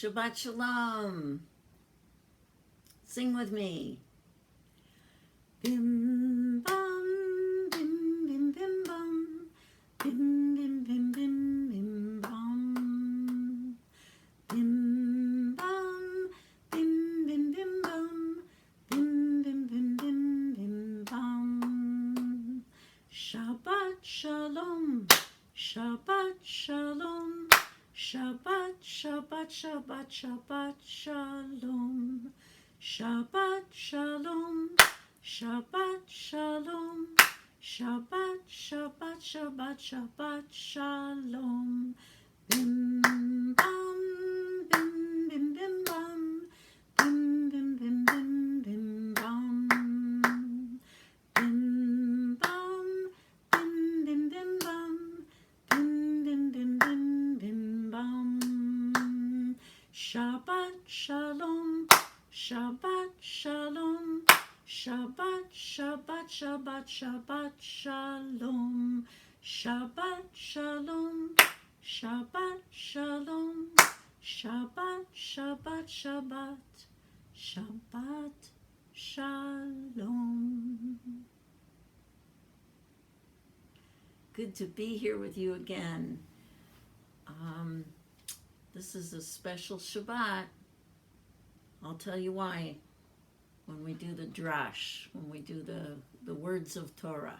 Shabbat Shalom. Sing with me. Bim bam, bim bim bim bam, bim bim bim bim bim bam, bim bam, bim bim bim bam, bim bim bim bim bim bam. Shabbat Shalom, Shabbat Shalom. Shabbat, Shabbat, Shabbat, Shabbat, Shalom. Shabbat, Shalom. Shabbat, Shalom. Shabbat, Shabbat, Shabbat, Shabbat, Shalom. Bim, bam, bim, bim, bim, bam. Bim, bim, bim, bim, bim, bam. Bim, bam, bim, bim, bim, bam. Bim, bim, bim, bim, bim, bam. Shabbat Shalom, Shabbat Shalom, Shabbat, Shabbat, Shabbat, Shabbat Shalom, Shabbat Shalom, Shabbat Shalom, Shabbat, Shabbat, Shabbat, Shabbat Shalom. Good to be here with you again. This is a special Shabbat. I'll tell you why when we do the drash, when we do the words of Torah.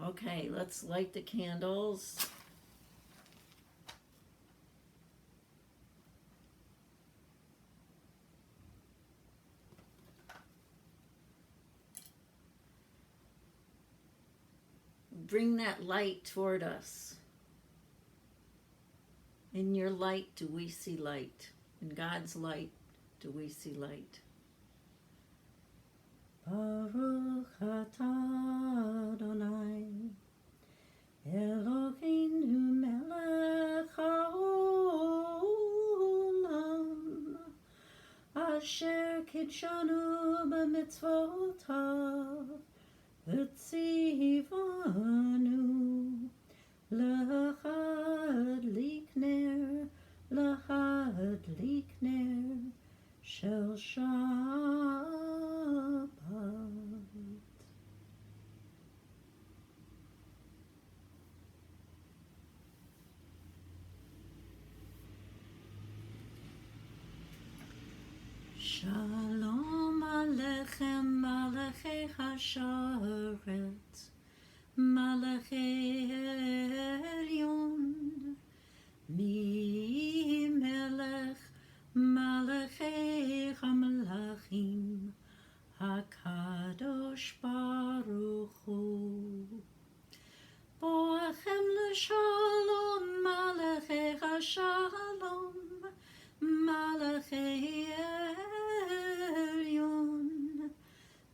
Okay, let's light the candles. Bring that light toward us. In your light do we see light. In God's light do we see light. Baruch atah Adonai Eloheinu melech haolam asher kidshanu b'mitzvotav v'tzivanu L'chadlik ner shel Shabbat. Shalom Alechem Malachei Hasharet Malachei Elyon Mi Melech Malachei HaMelachim HaKadosh Baruch Hu Boachem L'Shalom Malachei HaShalom Malachei Elyon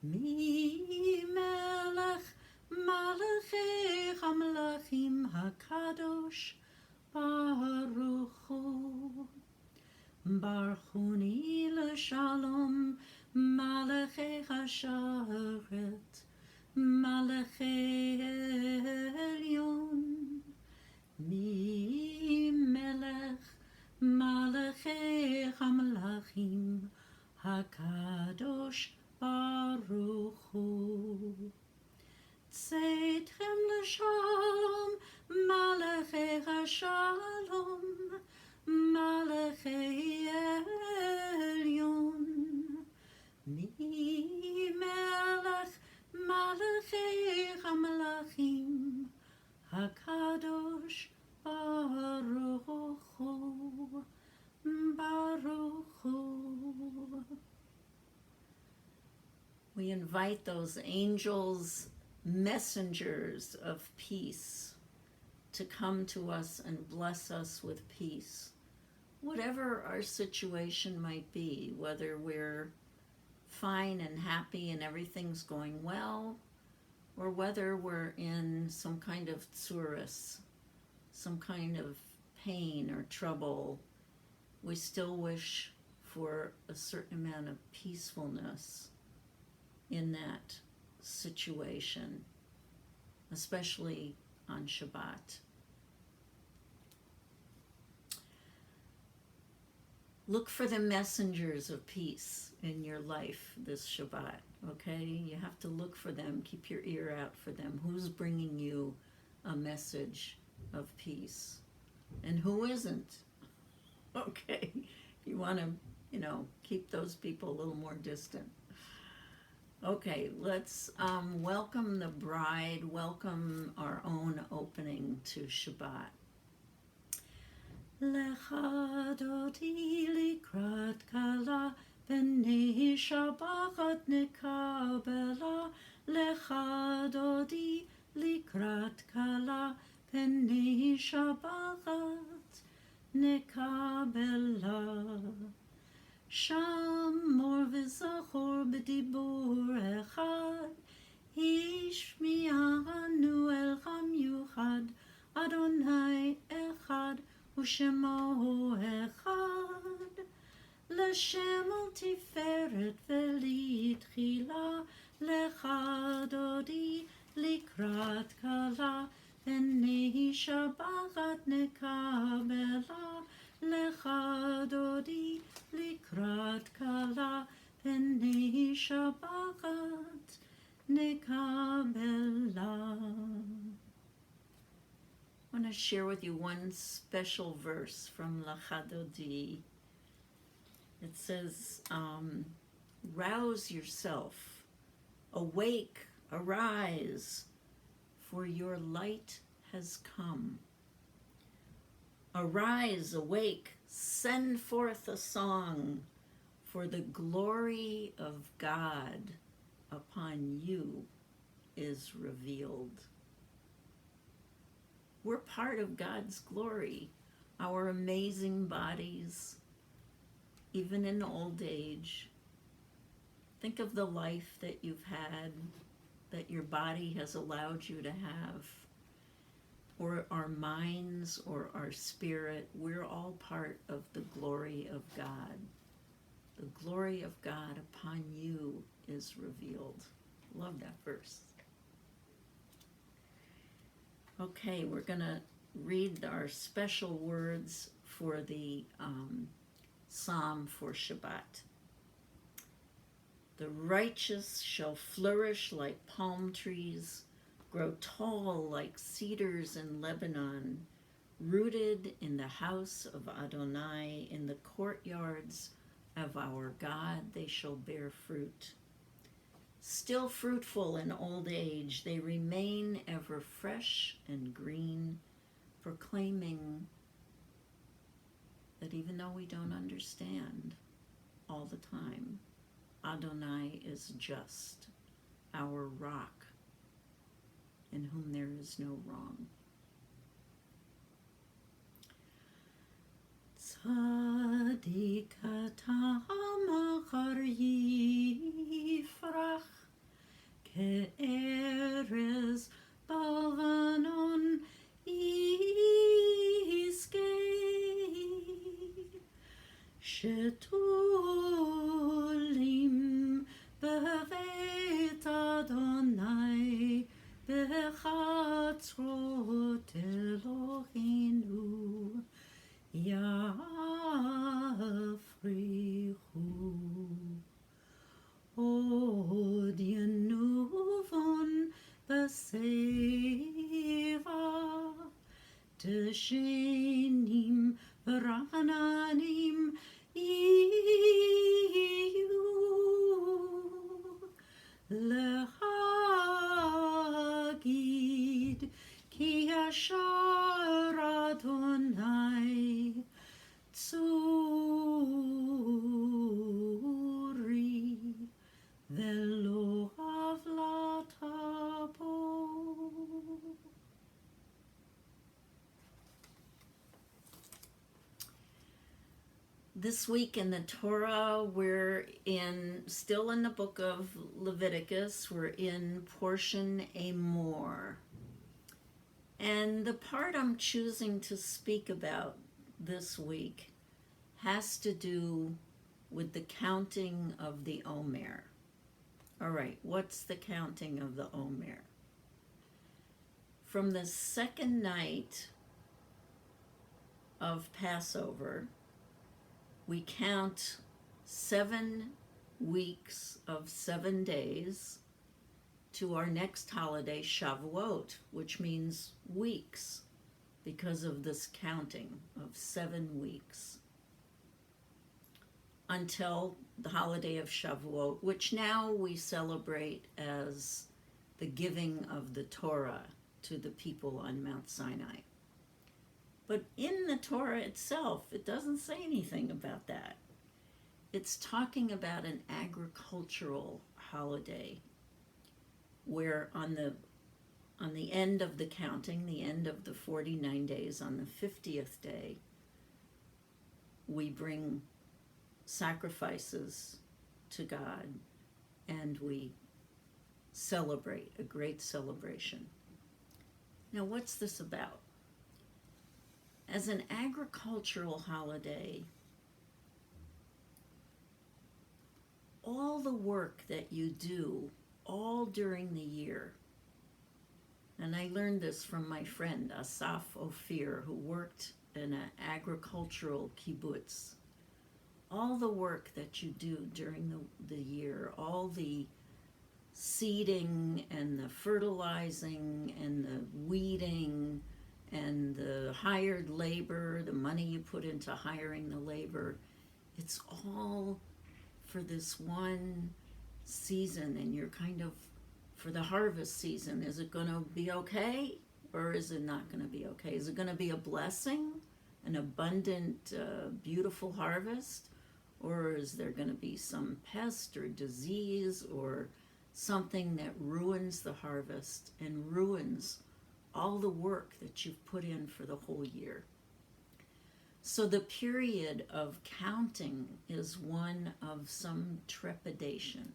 Mi Melech Malachei HaMelachim HaKadosh Baruch Hu Barchuni L'Shalom Malachei HaSharet Malachei Elyon Mi Melech Malachei HaMelachim HaKadosh Baruch Hu Tzeitkhem L'Shalom Malachei HaShalom Malachei Elyon Mi Melech Malachei HaMelachim HaKadosh Baruch Hu Baruch Hu. We invite those angels, messengers of peace, to come to us and bless us with peace. Whatever our situation might be, whether we're fine and happy and everything's going well, or whether we're in some kind of tsuris, some kind of pain or trouble, we still wish for a certain amount of peacefulness in that situation, especially on Shabbat. Look for the messengers of peace in your life this Shabbat, okay? You have to look for them. Keep your ear out for them. Who's bringing you a message of peace? And who isn't? Okay? You want to, keep those people a little more distant. Okay, let's welcome the bride, welcome our own opening to Shabbat. Lecha dodi likrat kala b'nei Shabbat nekabela. Lecha dodi likrat kala b'nei Shabbat nekabela. Shamor v'zachor b'dibur echad, Hishmi'anu elcham yuchad, Adonai echad, U'shemo echad. L'shem ul tiferet v'litchila, Lecha dodi likrat kala, B'nei Shabbat nekabela. Lecha dodi likrat kala, B'nei Shabbat nekabela. I want to share with you one special verse from Lecha dodi. It says, rouse yourself, awake, arise, for your light has come. Arise, awake, send forth a song, for the glory of God upon you is revealed. We're part of God's glory, our amazing bodies, even in old age. Think of the life that you've had, that your body has allowed you to have, or our minds, or our spirit. We're all part of the glory of God. The glory of God upon you is revealed. Love that verse. Okay, we're going to read our special words for the psalm for Shabbat. The righteous shall flourish like palm trees, grow tall like cedars in Lebanon, rooted in the house of Adonai, in the courtyards of our God they shall bear fruit. Still fruitful in old age, they remain ever fresh and green, proclaiming that even though we don't understand all the time, Adonai is just, our rock, in whom there is no wrong. Tzadik machar yifrach, ke'erez bavanon yiskei, shetulim bevet Adonai, bechatzrot Eloheinu, yafrichu. Od yenuvon b'seva, teshenim v'ra'ananim yiyu, lehagid ki yashar Adonai tzuri, velo avlatabo. This week in the Torah, we're still in the book of Leviticus. We're in portion Emor. And the part I'm choosing to speak about this week has to do with the counting of the Omer. All right, what's the counting of the Omer? From the second night of Passover, we count 7 weeks of 7 days to our next holiday, Shavuot, which means weeks, because of this counting of 7 weeks, until the holiday of Shavuot, which now we celebrate as the giving of the Torah to the people on Mount Sinai. But in the Torah itself, it doesn't say anything about that. It's talking about an agricultural holiday where on the end of the counting, the end of the 49 days, on the 50th day, we bring sacrifices to God and we celebrate, a great celebration. Now, what's this about? As an agricultural holiday, all the work that you do all during the year, and I learned this from my friend Asaf Ophir, who worked in an agricultural kibbutz. All the work that you do during the year, all the seeding and the fertilizing and the weeding and the hired labor, the money you put into hiring the labor, it's all for this one season, and you're kind of, for the harvest season, is it going to be okay or is it not going to be okay? Is it going to be a blessing, an abundant, beautiful harvest, or is there going to be some pest or disease or something that ruins the harvest and ruins all the work that you've put in for the whole year? So the period of counting is one of some trepidation.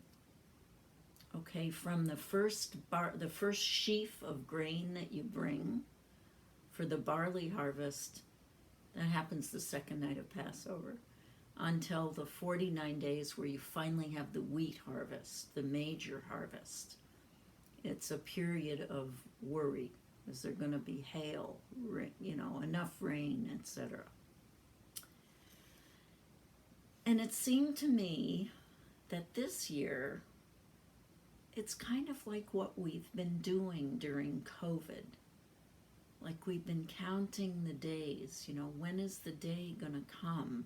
Okay, from the first sheaf of grain that you bring for the barley harvest, that happens the second night of Passover, until the 49 days where you finally have the wheat harvest, the major harvest. It's a period of worry. Is there going to be hail, enough rain, etc.? And it seemed to me that this year, it's kind of like what we've been doing during COVID. Like we've been counting the days, when is the day going to come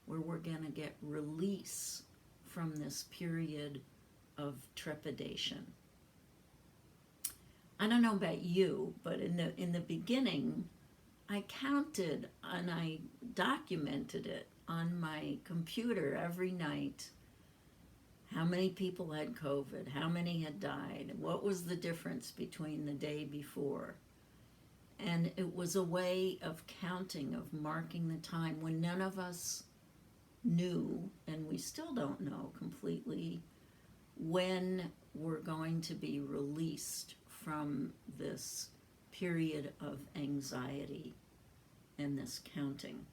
where we're going to get release from this period of trepidation? I don't know about you, but in the beginning, I counted and I documented it on my computer every night. How many people had COVID? How many had died? What was the difference between the day before? And it was a way of counting, of marking the time when none of us knew, and we still don't know completely, when we're going to be released from this period of anxiety and this counting.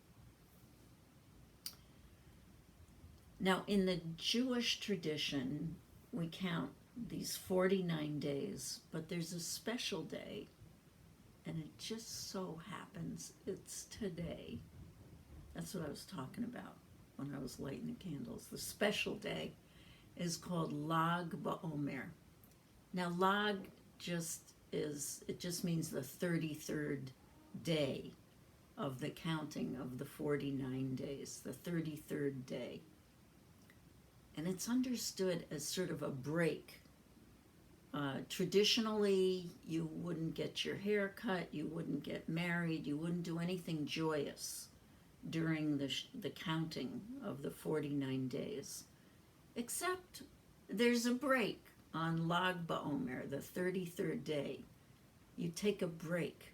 Now, in the Jewish tradition, we count these 49 days, but there's a special day, and it just so happens it's today. That's what I was talking about when I was lighting the candles. The special day is called Lag BaOmer. Now, Lag just means the 33rd day of the counting of the 49 days, the 33rd day. And it's understood as sort of a break. Traditionally, you wouldn't get your hair cut, you wouldn't get married, you wouldn't do anything joyous during the counting of the 49 days. Except there's a break on Lag BaOmer, the 33rd day. You take a break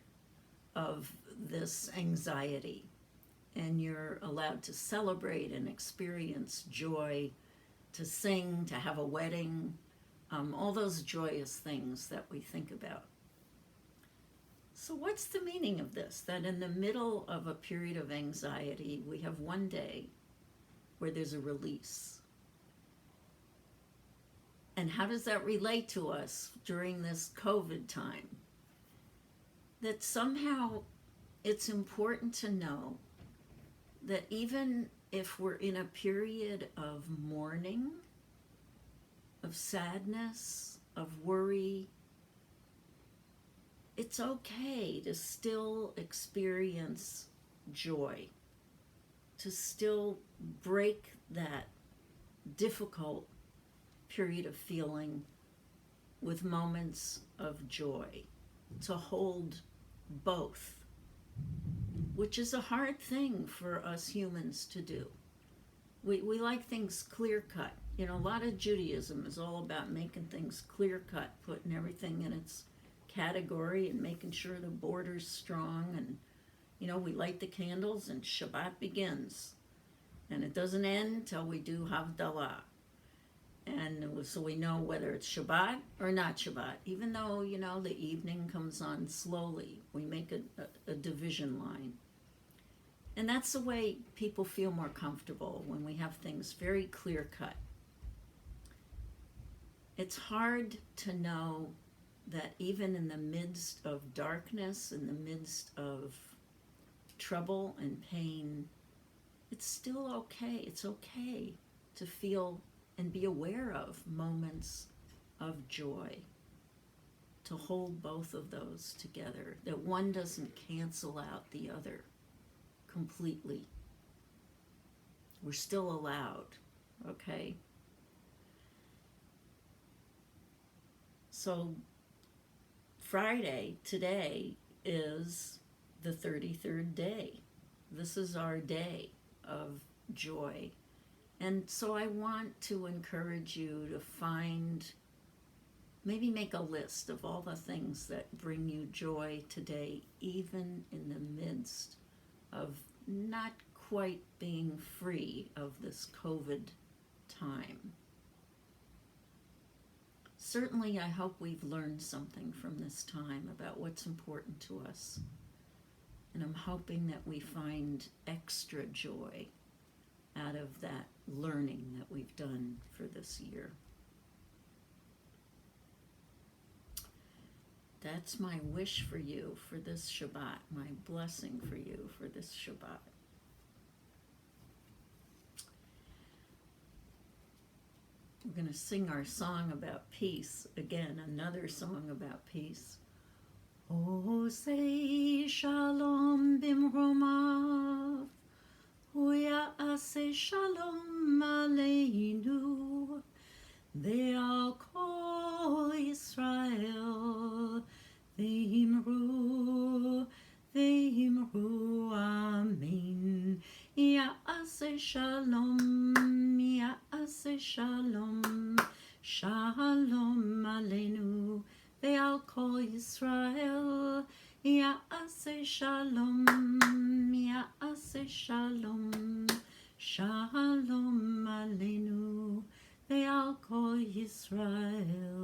of this anxiety, and you're allowed to celebrate and experience joy, to sing, to have a wedding, all those joyous things that we think about. So what's the meaning of this? That in the middle of a period of anxiety, we have one day where there's a release. And how does that relate to us during this COVID time? That somehow it's important to know that even if we're in a period of mourning, of sadness, of worry, it's okay to still experience joy, to still break that difficult period of feeling with moments of joy, to hold both, which is a hard thing for us humans to do. We like things clear cut. You know, a lot of Judaism is all about making things clear cut, putting everything in its category and making sure the border's strong. And, you know, we light the candles and Shabbat begins. And it doesn't end until we do Havdalah. And so we know whether it's Shabbat or not Shabbat. Even though, you know, the evening comes on slowly, we make a division line. And that's the way people feel more comfortable, when we have things very clear cut. It's hard to know that even in the midst of darkness, in the midst of trouble and pain, it's still okay. It's okay to feel and be aware of moments of joy, to hold both of those together, that one doesn't cancel out the other completely. We're still allowed, okay? So Friday, today, is the 33rd day. This is our day of joy. And so I want to encourage you to find, maybe make a list of all the things that bring you joy today, even in the midst of not quite being free of this COVID time. Certainly, I hope we've learned something from this time about what's important to us. And I'm hoping that we find extra joy out of that learning that we've done for this year. That's my wish for you for this Shabbat, my blessing for you for this Shabbat. We're going to sing our song about peace again, another song about peace. Oh, say shalom bimromav, Ya'aseh shalom aleinu, ve'al kol Yisrael, ve'imru amen. Ya'aseh shalom, Ya'aseh shalom, shalom aleinu, ve'al kol Yisrael, Ya'aseh shalom, Ya'aseh shalom, shalom aleinu, ve'al kol Yisrael,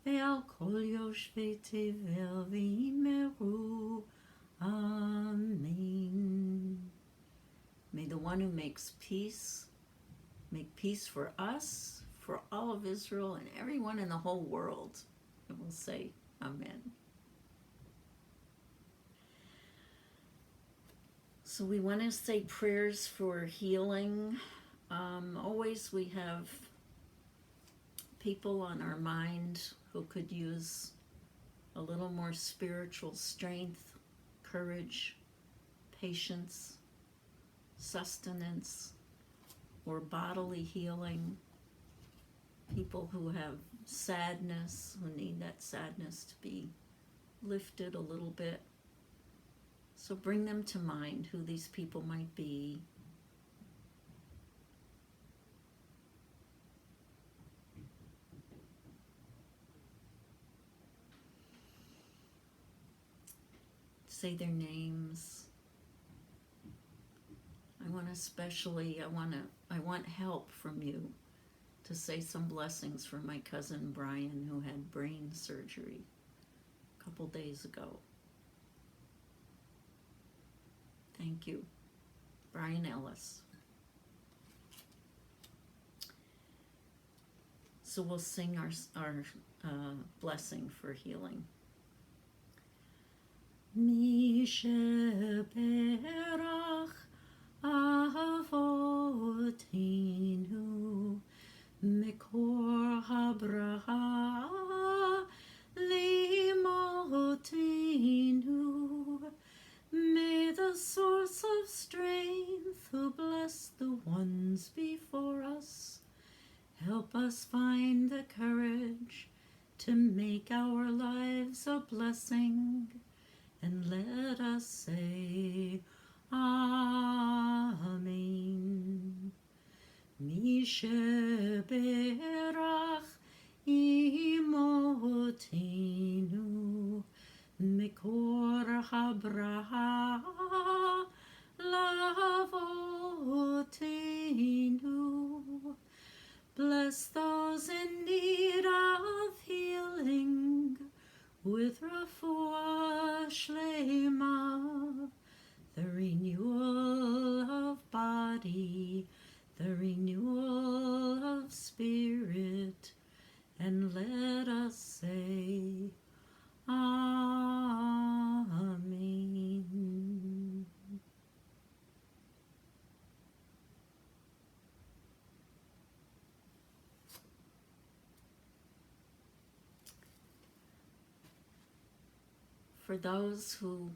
ve'al kol yoshvei tevel, ve'imeru amen. May the one who makes peace make peace for us, for all of Israel, and everyone in the whole world. And we'll say amen. So we want to say prayers for healing. Always we have people on our mind who could use a little more spiritual strength, courage, patience, sustenance, or bodily healing. People who have sadness, who need that sadness to be lifted a little bit. So bring them to mind, who these people might be. Say their names. I want help from you to say some blessings for my cousin Brian, who had brain surgery a couple days ago. Thank you, Brian Ellis. So we'll sing our blessing for healing. Mi sheperach who bless the ones before us. Help us find the courage to make our lives a blessing, and let us say, Amen. Mi sheberach imotenu mikor habraha lavotenu. Bless those in need of healing with refuah shlema, the renewal of body, the renewal of spirit, and let us say, Amen. For those who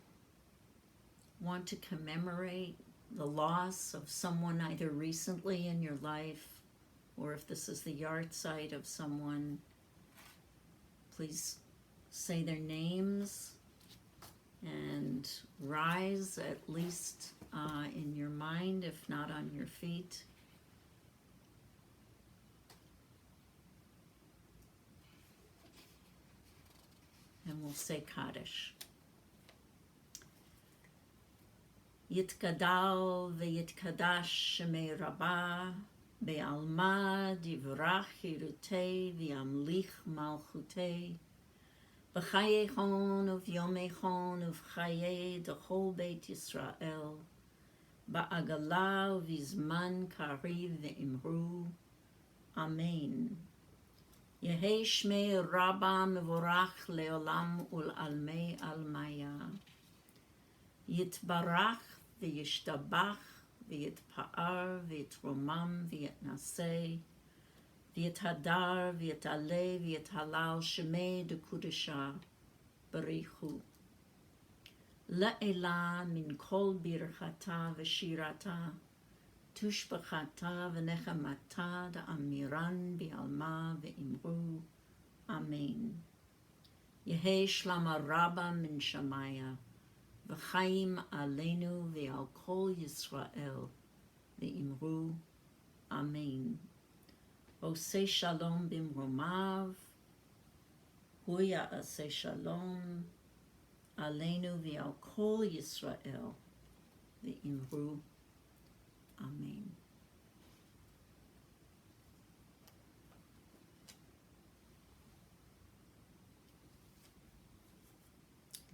want to commemorate the loss of someone either recently in your life, or if this is the yahrzeit of someone, please say their names and rise at least in your mind, if not on your feet. And we'll say Kaddish. Yitgadal v'yitkadash shemei Rabbah, be'alma divrach hirutei v'yamlich malchutei, v'chayechon uv'yomechon uv'chayei d'chol beit Yisrael, ba'agala uv'izman kariv v'imru, Amen. Yehei shmei Rabbah mevorach leolam ul'almei almaya, Yitbarach v'yishtabach v'yitpa'ar v'yitromam v'yitnaseh v'yithadar v'yitaleh v'yithalal shemei dekudesha barichu la'ela min kol birchata v'shirata tushbachata v'nechamata da'amiran bi'alma v'imru, Amen. Yehei shlama Rabbah min shamaya v'chaim aleinu v'al kol Yisrael v'imru, Amen. Oseh shalom bimromav, hu ya'aseh shalom aleinu v'al kol Yisrael v'imru, Amen.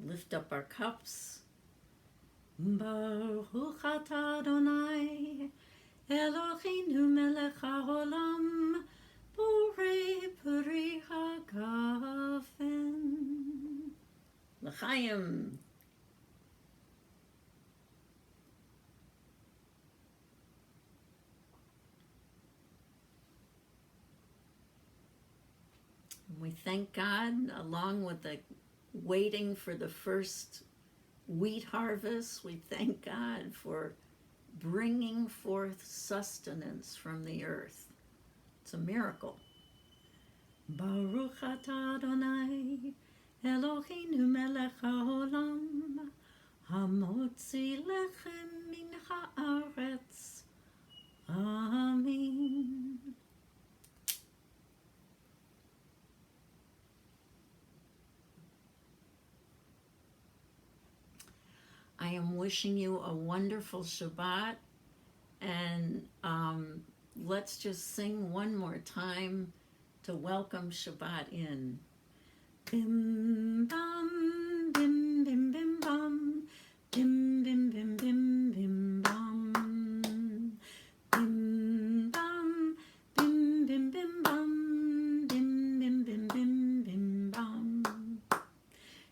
Lift up our cups. Baruch atah Adonai, Eloheinu melech haolam, borei peri hagafen. L'chaim. We thank God, along with the waiting for the first wheat harvest, we thank God for bringing forth sustenance from the earth. It's a miracle. Baruch atah Adonai, Eloheinu melech haolam, hamotzi lechem min haaretz. Amen. I am wishing you a wonderful Shabbat, and let's just sing one more time to welcome Shabbat in. Bim bam, bim bim bim bam, bim bim bim bim bim bam, bim bam, bim bim bim bam, bim bim bim bim bim bam.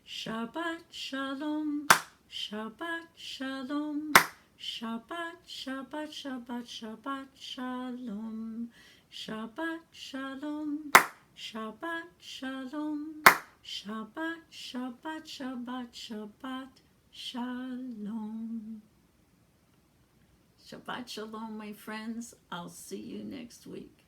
Shabbat shalom. Shabbat shalom, Shabbat, Shabbat, Shabbat, Shabbat shalom, Shabbat shalom, Shabbat shalom, Shabbat, Shabbat, Shabbat, Shabbat shalom. Shabbat Shalom, my friends. I'll see you next week.